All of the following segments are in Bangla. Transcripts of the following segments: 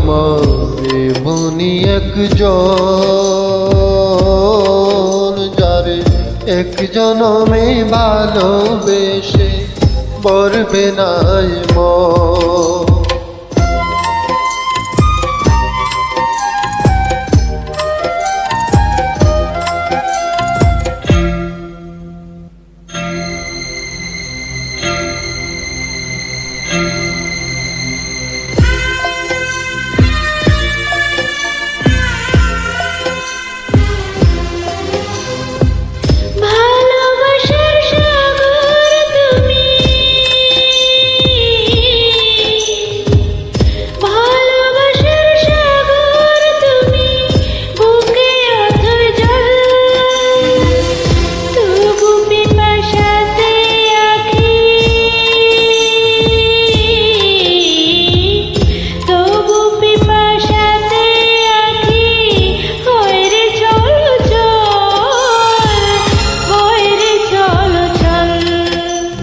আমার এমনই একজন, যারে এক জনমে ভালোবেসে পড়বে নাই মন।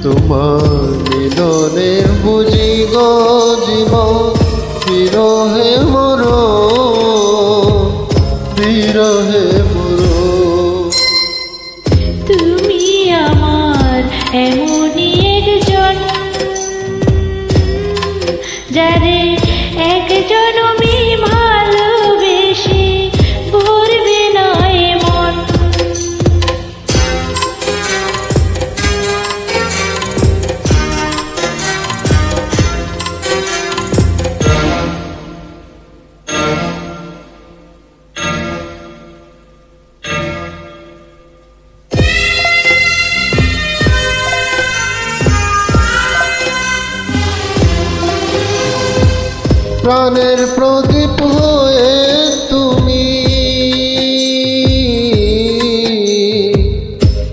তোমার মিলনের বুঝি গো জীবন বিরহে মরণ, বিরহে মরণ। তুমি আমার এমনই একজন, যারে এক জনমে ভালোবেসে ভরবে না মন। প্রাণের প্রদীপ হয়ে তুমি,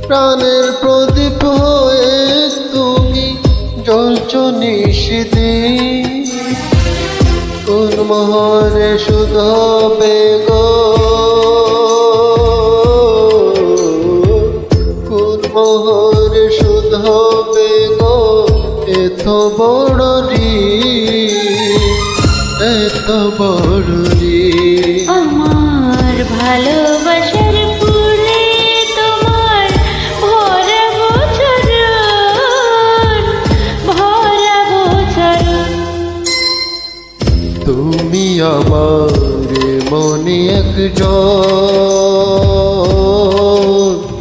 প্রাণের প্রদীপ হয়ে তুমি জ্বলছ নিশিদিন। কোন মোহরে শুধ হবে গো, কোন মোহরে শুধ হবে গো এত বড় এত বড়। আমার ভালোবাসার ফুলে তোমার ভরাবো চরণ, ভরাবো চরণ। তুমি আমার মনে একজন,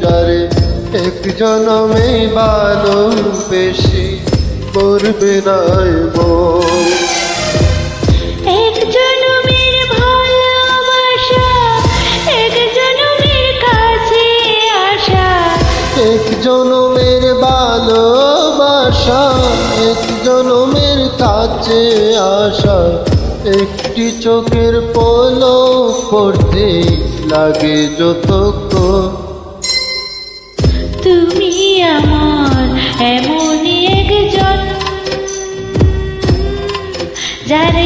যারে এক জনমে ভালোবেসে পড়বে নাই মন। এক জনমের ভালোবাসা, এক জনমের কাছে আসা, এক জনমের ভালোবাসা, এক জনমের কাছে আসা। একটি চোখের পলক পড়তে লাগে যতক্ষণ। তুমি আমার এমনই একজন, যারা